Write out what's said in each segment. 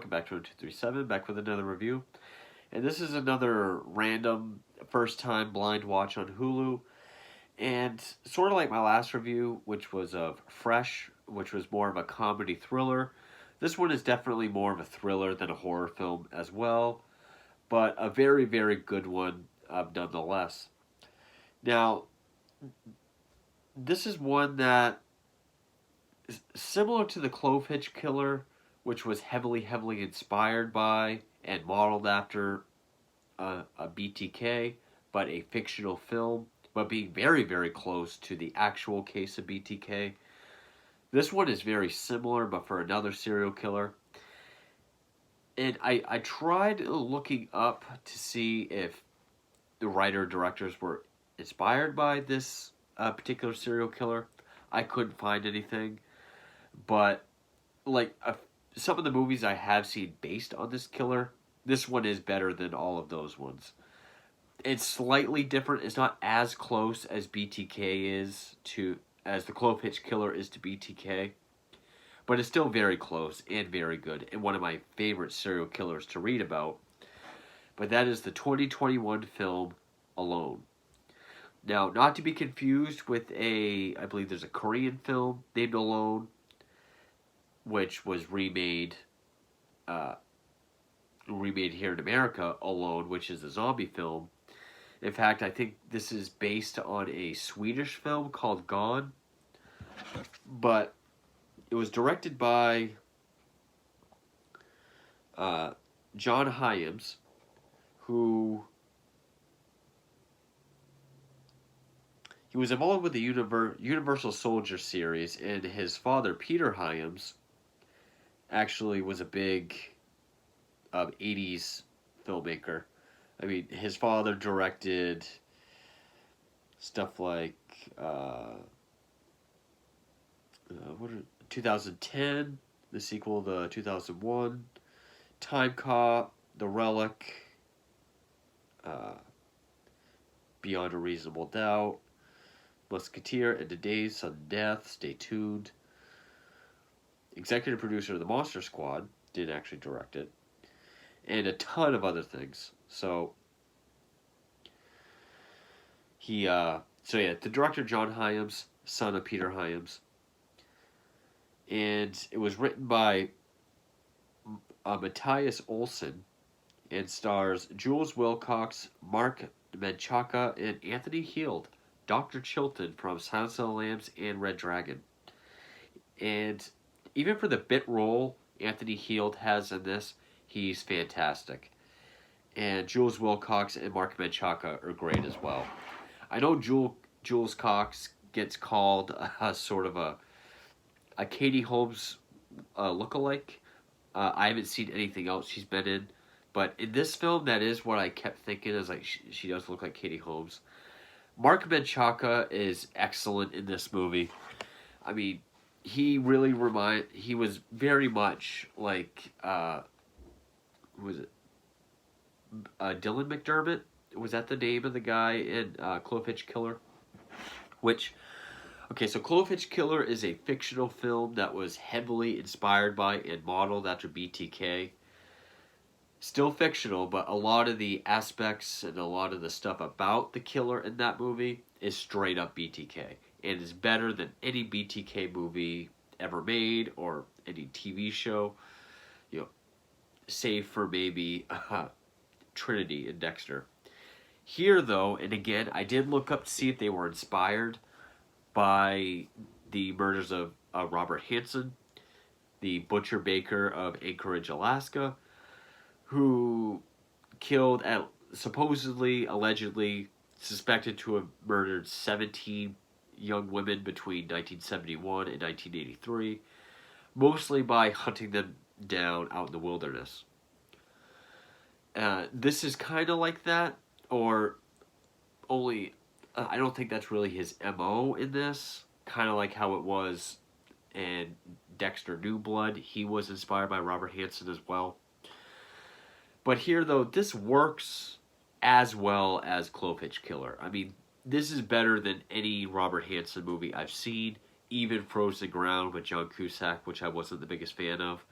welcome back to 1237, back with another review. And this is another random first time blind watch on Hulu. And sort of like my last review, which was of Fresh, which was more of a comedy thriller. This one is definitely more of a thriller than a horror film as well, but a very, very good one nonetheless. Now, this is one that is similar to the Clove Hitch Killer, which was heavily, heavily inspired by and modeled after a BTK, but a fictional film, but being very, very close to the actual case of BTK. This one is very similar, but for another serial killer. And I tried looking up to see if the writer directors were inspired by this particular serial killer. I couldn't find anything, but like some of the movies I have seen based on this killer, this one is better than all of those ones. It's slightly different. It's not as close as BTK is to as the Clove Hitch Killer is to BTK, but it's still very close and very good and one of my favorite serial killers to read about. But that is the 2021 film Alone. Now, not to be confused with I believe there's a Korean film named Alone, which was remade here in America, Alone, which is a zombie film. In fact, I think this is based on a Swedish film called Gone, but it was directed by John Hyams, who he was involved with the Universal Soldier series, and his father, Peter Hyams, actually was a big 80s filmmaker. I mean, his father directed stuff like 2010, the sequel to 2001, Time Cop, The Relic, Beyond a Reasonable Doubt, Musketeer, End of Days, Sudden Death, Stay Tuned. Executive producer of The Monster Squad, did actually direct it, and a ton of other things. So the director John Hyams, son of Peter Hyams, and it was written by Matthias Olsson, and stars Jules Wilcox, Mark Menchaca, and Anthony Heald, Dr. Chilton from Silence of the Lambs and Red Dragon. And even for the bit role Anthony Heald has in this, he's fantastic. And Jules Wilcox and Mark Menchaca are great as well. I know Jules Cox gets called sort of a Katie Holmes lookalike. I haven't seen anything else she's been in, but in this film, that is what I kept thinking. Is like she does look like Katie Holmes. Mark Menchaca is excellent in this movie. I mean, he was very much like who was it? Dylan McDermott, was that the name of the guy in Clove Hitch Killer? So Clove Hitch Killer is a fictional film that was heavily inspired by and modeled after BTK. Still fictional, but a lot of the aspects and a lot of the stuff about the killer in that movie is straight up BTK. And is better than any BTK movie ever made or any TV show, save for maybe Trinity and Dexter. Here, though, and again, I did look up to see if they were inspired by the murders of Robert Hansen, the butcher baker of Anchorage, Alaska, who killed, allegedly, suspected to have murdered 17 young women between 1971 and 1983, mostly by hunting them down out in the wilderness. This is kind of like that, or only I don't think that's really his MO in this. Kind of like how it was in Dexter New Blood. He was inspired by Robert Hansen as well. But here, though, this works as well as Clove Hitch Killer. I mean, this is better than any Robert Hansen movie I've seen. Even Frozen Ground with John Cusack, which I wasn't the biggest fan of.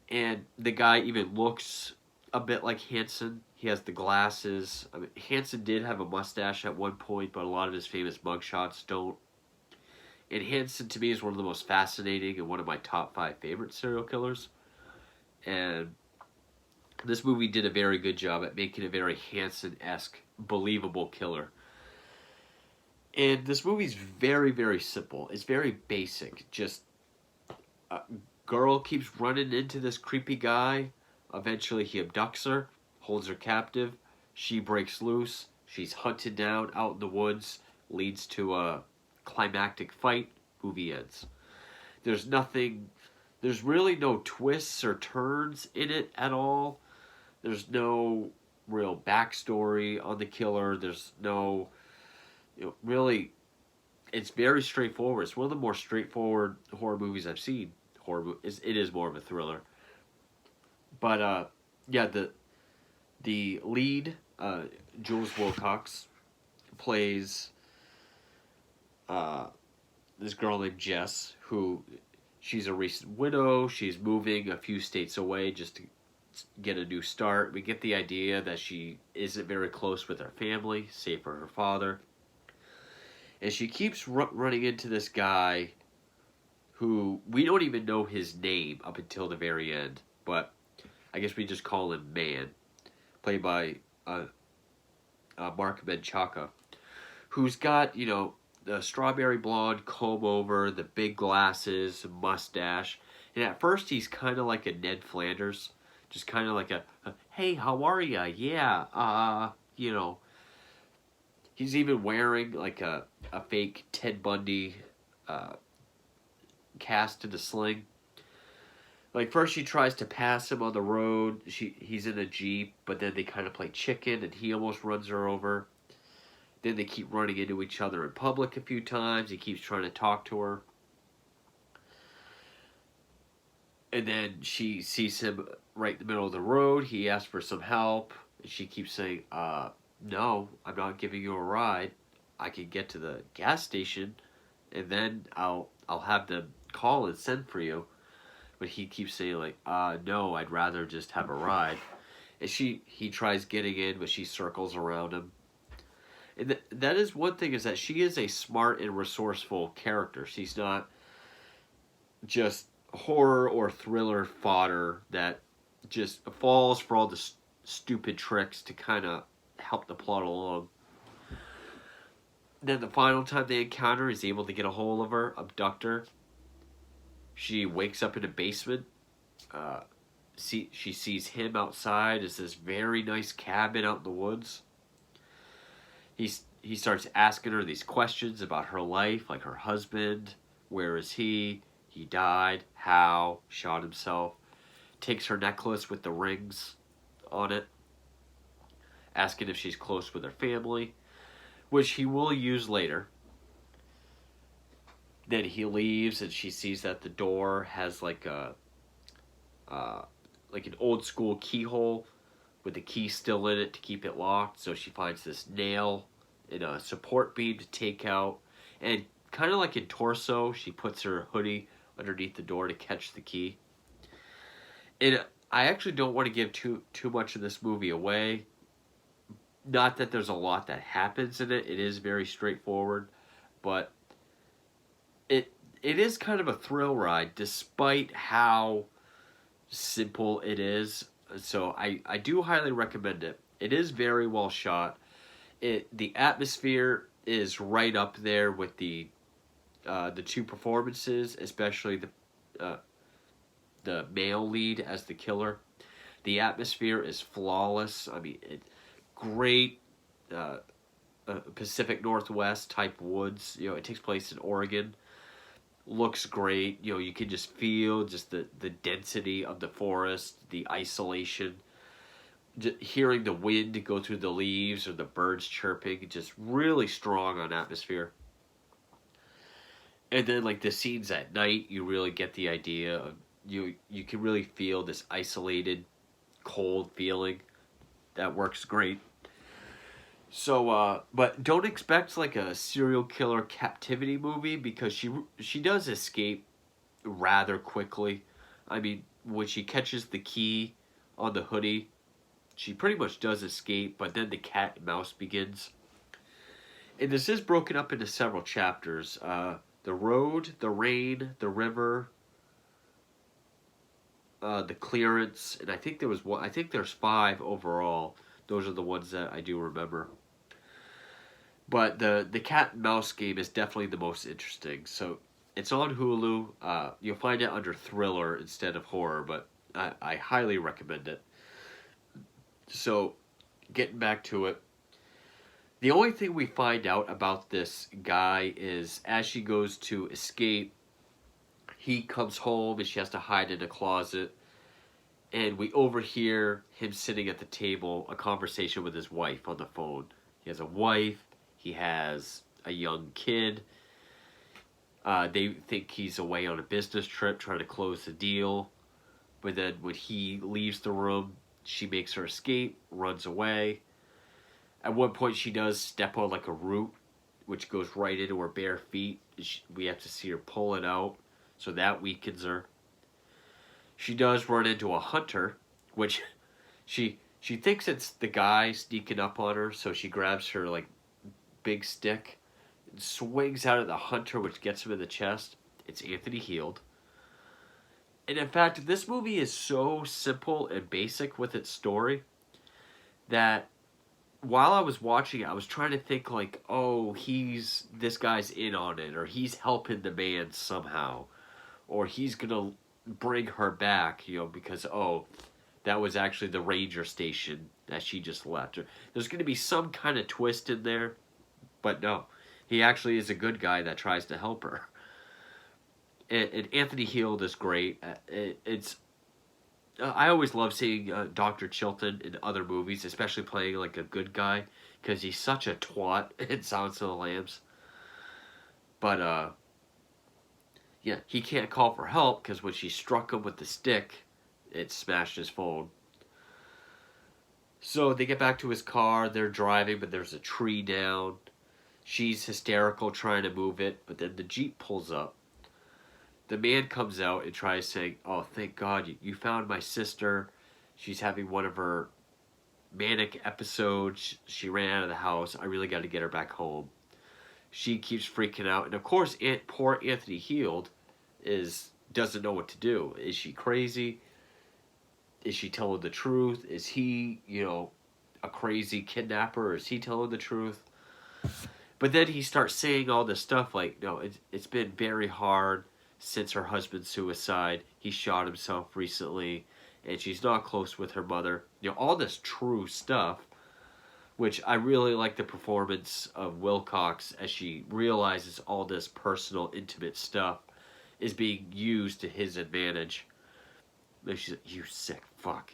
And the guy even looks a bit like Hansen. He has the glasses. I mean, Hansen did have a mustache at one point, but a lot of his famous mugshots don't. And Hansen, to me, is one of the most fascinating and one of my top 5 favorite serial killers. And this movie did a very good job at making a very Hansen-esque, believable killer. And this movie's very, very simple. It's very basic. Just a girl keeps running into this creepy guy. Eventually, he abducts her, holds her captive. She breaks loose. She's hunted down out in the woods. Leads to a climactic fight. Movie ends. There's nothing. There's really no twists or turns in it at all. There's no real backstory on the killer. There's no, really, it's very straightforward. It's one of the more straightforward horror movies I've seen. It is more of a thriller, but yeah, the lead, Jules Wilcox, plays uh, this girl named Jess, who she's a recent widow. She's moving a few states away just to get a new start. We get the idea that she isn't very close with her family, save for her father. And she keeps running into this guy who we don't even know his name up until the very end, but I guess we just call him Man, played by Mark Menchaca, who's got, the strawberry blonde comb over, the big glasses, mustache. And at first he's kind of like a Ned Flanders, just kind of like a, hey, how are ya? Yeah, he's even wearing like a fake Ted Bundy cast to the sling. Like first she tries to pass him on the road. He's in a Jeep, but then they kind of play chicken and he almost runs her over. Then they keep running into each other in public a few times. He keeps trying to talk to her. And then she sees him right in the middle of the road. He asks for some help. And she keeps saying, no, I'm not giving you a ride. I can get to the gas station and then I'll have them call and send for you. But he keeps saying like, no, I'd rather just have a ride. And he tries getting in, but she circles around him. And that is one thing, is that she is a smart and resourceful character. She's not just horror or thriller fodder that just falls for all the stupid tricks to kind of help the plot along. Then the final time they encounter, he's able to get a hold of her, abduct her. She wakes up in a basement. She sees him outside. It's this very nice cabin out in the woods. He starts asking her these questions about her life, like her husband, where is he died, how, shot himself. Takes her necklace with the rings on it, asking if she's close with her family, which he will use later. Then he leaves and she sees that the door has like an old school keyhole with the key still in it to keep it locked. So she finds this nail in a support beam to take out. And kind of like in Torso, she puts her hoodie underneath the door to catch the key. And I actually don't want to give too much of this movie away. Not that there's a lot that happens in it. It is very straightforward. But it is kind of a thrill ride despite how simple it is. So I do highly recommend it. It is very well shot. The atmosphere is right up there with the two performances, especially the male lead as the killer. The atmosphere is flawless. I mean, great Pacific Northwest type woods. It takes place in Oregon. Looks great. You can just feel just the density of the forest, the isolation. Just hearing the wind go through the leaves or the birds chirping, just really strong on atmosphere. And then like the scenes at night, you really get the idea of you can really feel this isolated, cold feeling. That works great. So, but don't expect like a serial killer captivity movie, because she does escape rather quickly. I mean, when she catches the key on the hoodie, she pretty much does escape, but then the cat and mouse begins. And this is broken up into several chapters. The road, the rain, the river, the clearance, and I think there was one. I think there's 5 overall. Those are the ones that I do remember. But the cat and mouse game is definitely the most interesting. So it's on Hulu. You'll find it under thriller instead of horror, but I highly recommend it. So, getting back to it, the only thing we find out about this guy is as she goes to escape, he comes home and she has to hide in a closet. And we overhear him sitting at the table, a conversation with his wife on the phone. He has a wife, he has a young kid. They think he's away on a business trip trying to close the deal. But then when he leaves the room, she makes her escape, runs away. At one point, she does step on like a root, which goes right into her bare feet. We have to see her pull it out, so that weakens her. She does run into a hunter, which she thinks it's the guy sneaking up on her, so she grabs her like big stick, and swings out at the hunter, which gets him in the chest. It's Anthony Heald. And in fact, this movie is so simple and basic with its story that while I was watching it, I was trying to think like, oh, this guy's in on it, or he's helping the man somehow, or he's gonna bring her back, because that was actually the ranger station that she just left. There's gonna be some kind of twist in there, but no, he actually is a good guy that tries to help her. And Anthony Heald is great. I always love seeing Dr. Chilton in other movies, especially playing like a good guy, because he's such a twat in Silence of the Lambs. But yeah, he can't call for help because when she struck him with the stick, it smashed his phone. So they get back to his car. They're driving, but there's a tree down. She's hysterical trying to move it, but then the Jeep pulls up. The man comes out and tries saying, oh, thank God you found my sister. She's having one of her manic episodes. She ran out of the house. I really got to get her back home. She keeps freaking out. And of course, poor Anthony Heald doesn't know what to do. Is she crazy? Is she telling the truth? Is he, a crazy kidnapper? Or is he telling the truth? But then he starts saying all this stuff like, no, it's been very hard since her husband's suicide. He shot himself recently, and she's not close with her mother. All this true stuff, which I really like the performance of Wilcox as she realizes all this personal, intimate stuff is being used to his advantage. And she's like, you sick fuck.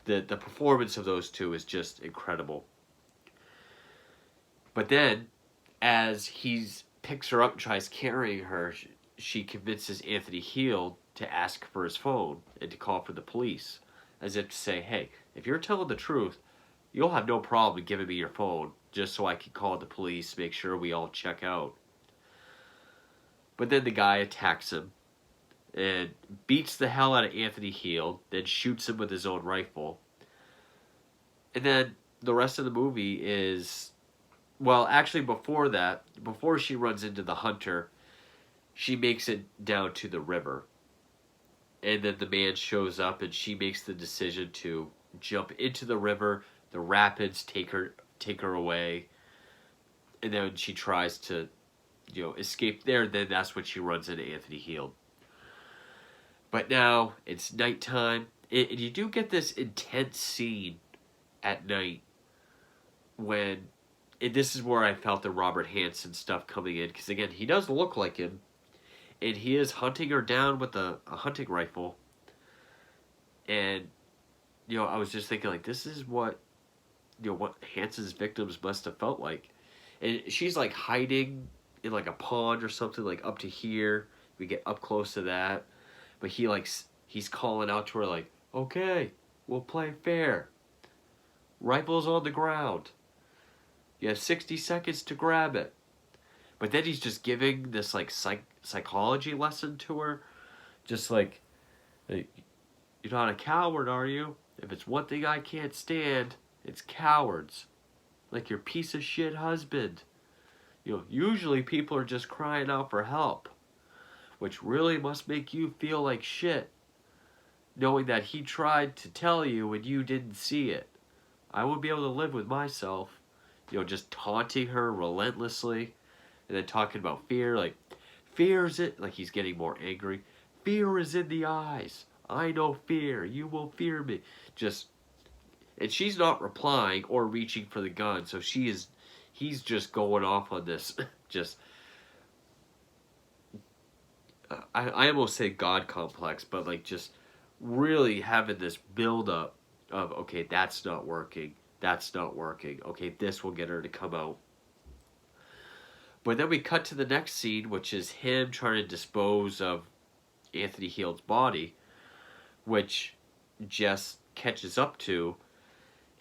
The performance of those two is just incredible. But then, as he's picks her up and tries carrying her, she convinces Anthony Heald to ask for his phone and to call for the police, as if to say, hey, if you're telling the truth, you'll have no problem giving me your phone just so I can call the police, make sure we all check out. But then the guy attacks him and beats the hell out of Anthony Heald, then shoots him with his own rifle. And then the rest of the movie is... Well, actually, before she runs into the hunter, she makes it down to the river. And then the man shows up and she makes the decision to jump into the river. The rapids take her away. And then she tries to, escape there. Then that's when she runs into Anthony Heald. But now it's nighttime. And you do get this intense scene at night when... And this is where I felt the Robert Hansen stuff coming in. Because, again, he does look like him. And he is hunting her down with a hunting rifle. And, I was just thinking, like, this is what Hansen's victims must have felt like. And she's, like, hiding in, like, a pond or something, like, up to here. We get up close to that. But he's calling out to her, like, okay, we'll play fair. Rifle's on the ground. You have 60 seconds to grab it. But then he's just giving this, like, psychology lesson to her. Just, like, Like, you're not a coward, are you? If it's one thing I can't stand, it's cowards. Like your piece of shit husband. Usually people are just crying out for help, which really must make you feel like shit, knowing that he tried to tell you and you didn't see it. I would be able to live with myself. Just taunting her relentlessly and then talking about fear, like, fear is it, like he's getting more angry. Fear is in the eyes. I know fear. You will fear me. Just, and she's not replying or reaching for the gun, so he's just going off on this, just, I almost say God complex, but like just really having this build up of, okay, that's not working. That's not working. Okay, this will get her to come out. But then we cut to the next scene, which is him trying to dispose of Anthony Heald's body, which Jess catches up to,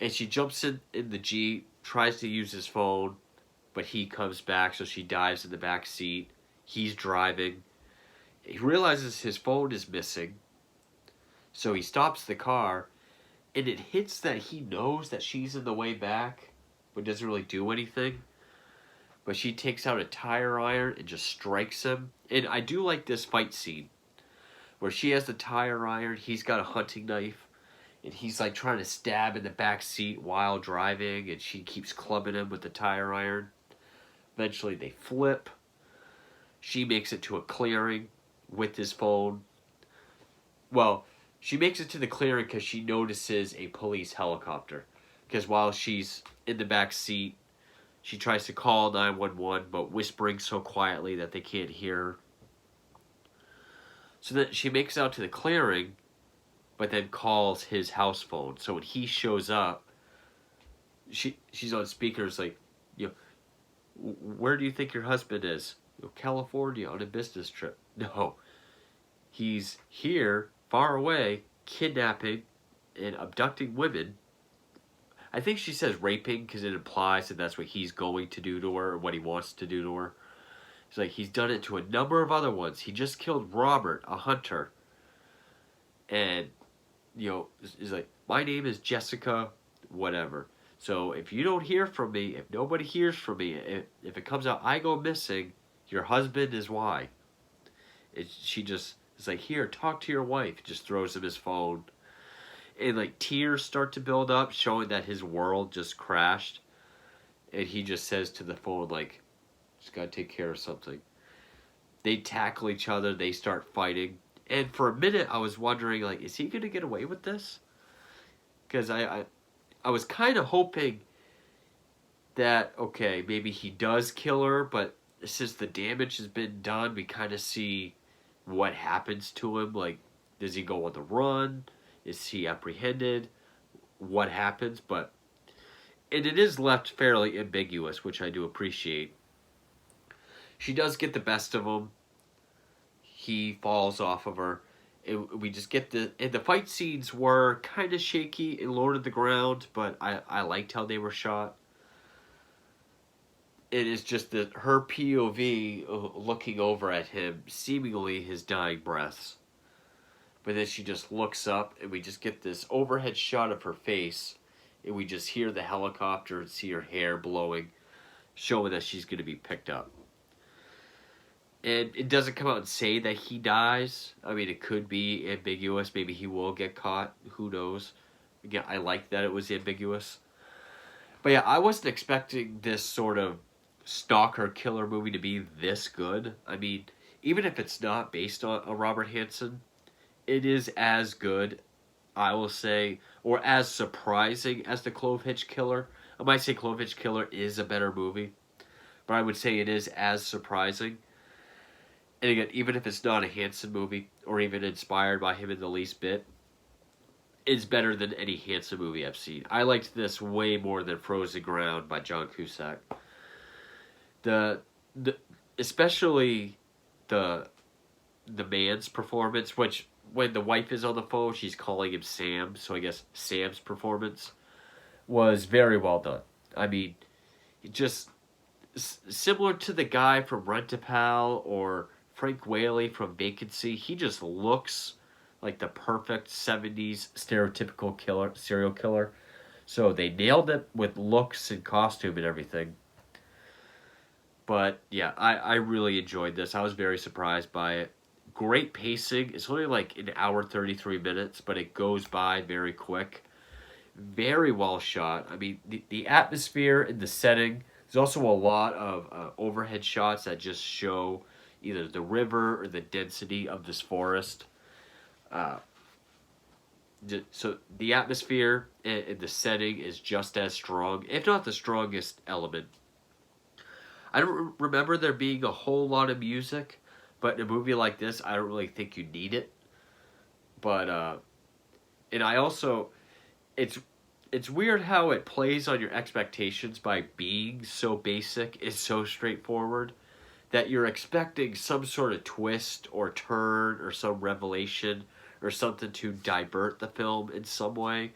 and she jumps in the Jeep, tries to use his phone, but he comes back, so she dives in the back seat. He's driving. He realizes his phone is missing, so he stops the car, and it hits that he knows that she's in the way back, but doesn't really do anything. But she takes out a tire iron and just strikes him. And I do like this fight scene where she has the tire iron, he's got a hunting knife, and he's like trying to stab in the back seat while driving, and she keeps clubbing him with the tire iron. Eventually they flip. She makes it to a clearing with his phone. Well, she makes it to the clearing because she notices a police helicopter. Because while she's in the back seat, she tries to call 911, but whispering so quietly that they can't hear her. So then she makes it out to the clearing, but then calls his house phone. So when he shows up, she's on speakers like, where do you think your husband is? California on a business trip. No, he's here, far away, kidnapping and abducting women. I think she says raping because it implies that that's what he's going to do to her or what he wants to do to her. He's like, he's done it to a number of other ones. He just killed Robert, a hunter. And, he's like, my name is Jessica, whatever. So if you don't hear from me, if nobody hears from me, if it comes out I go missing, your husband is why. She just is like, here, talk to your wife. Just throws him his phone. And like tears start to build up, showing that his world just crashed. And he just says to the phone, like, just gotta take care of something. They tackle each other, they start fighting. And for a minute I was wondering, like, is he gonna get away with this? Because I was kind of hoping that, okay, maybe he does kill her, but since the damage has been done, we kind of see what happens to him. Like, does he go on the run? Is he apprehended? What happens? But and it is left fairly ambiguous, which I do appreciate. She does get the best of him. He falls off of her. We just get and the fight scenes were kind of shaky and low to the ground, but I liked how they were shot. It is just that her POV looking over at him, seemingly his dying breaths. But then she just looks up, and we just get this overhead shot of her face, and we just hear the helicopter and see her hair blowing, showing that she's going to be picked up. And it doesn't come out and say that he dies. I mean, it could be ambiguous. Maybe he will get caught. Who knows? Again, I like that it was ambiguous. But yeah, I wasn't expecting this sort of stalker killer movie to be this good. I mean, even if it's not based on a Robert Hansen, it is as good, I will say, or as surprising as the Clove Hitch Killer. I might say Clove Hitch Killer is a better movie, but I would say it is as surprising. And again, even if it's not a Hansen movie, or even inspired by him in the least bit, it's better than any Hansen movie I've seen. I liked this way more than Frozen Ground by John Cusack. The especially the man's performance, which when the wife is on the phone, she's calling him Sam, so I guess Sam's performance was very well done. I mean, just similar to the guy from Rent-A-Pal or Frank Whaley from Vacancy, he just looks like the perfect 70s stereotypical serial killer. So they nailed it with looks and costume and everything. But yeah, I really enjoyed this. I was very surprised by it. Great pacing. It's only like an hour 33 minutes, but it goes by very quick. Very well shot. I mean, the atmosphere and the setting. There's also a lot of overhead shots that just show either the river or the density of this forest. Uh, so the atmosphere and the setting is just as strong, if not the strongest element. I don't remember there being a whole lot of music, but in a movie like this, I don't really think you need it. But and I also, it's it's weird how it plays on your expectations by being so basic and so straightforward that you're expecting some sort of twist or turn or some revelation or something to divert the film in some way.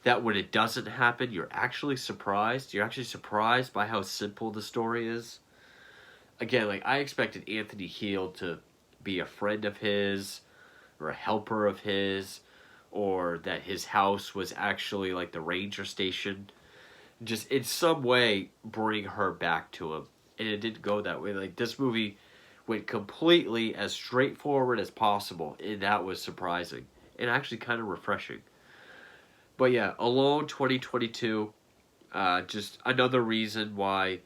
That when it doesn't happen, you're actually surprised. You're actually surprised by how simple the story is. Again, like I expected Anthony Heald to be a friend of his or a helper of his, or that his house was actually like the ranger station. Just in some way bring her back to him. And it didn't go that way. Like this movie went completely as straightforward as possible, and that was surprising and actually kind of refreshing. But yeah, Alone 2022, just another reason why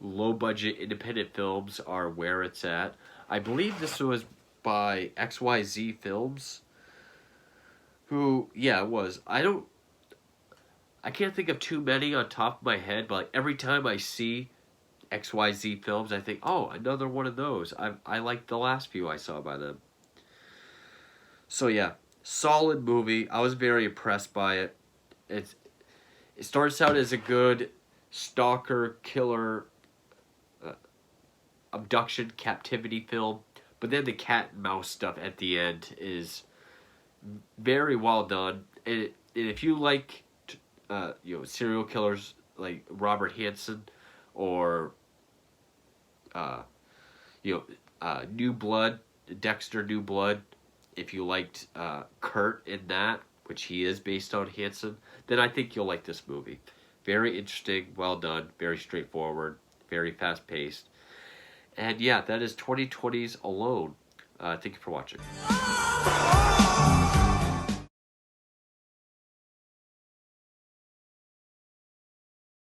low budget independent films are where it's at. I believe this was by XYZ Films, who, yeah, it was. I can't think of too many on top of my head, but like every time I see XYZ Films, I think, oh, another one of those. I like the last few I saw by them. So yeah, solid movie. I was very impressed by it. It's it starts out as a good stalker killer uh, abduction captivity film, but then the cat and mouse stuff at the end is very well done. And if you like, serial killers like Robert Hansen, or uh, New Blood, Dexter New Blood. If you liked Kurt in that, which he is based on Hansen, then I think you'll like this movie. Very interesting, well done, very straightforward, very fast paced. And yeah, that is 2020's Alone. Thank you for watching.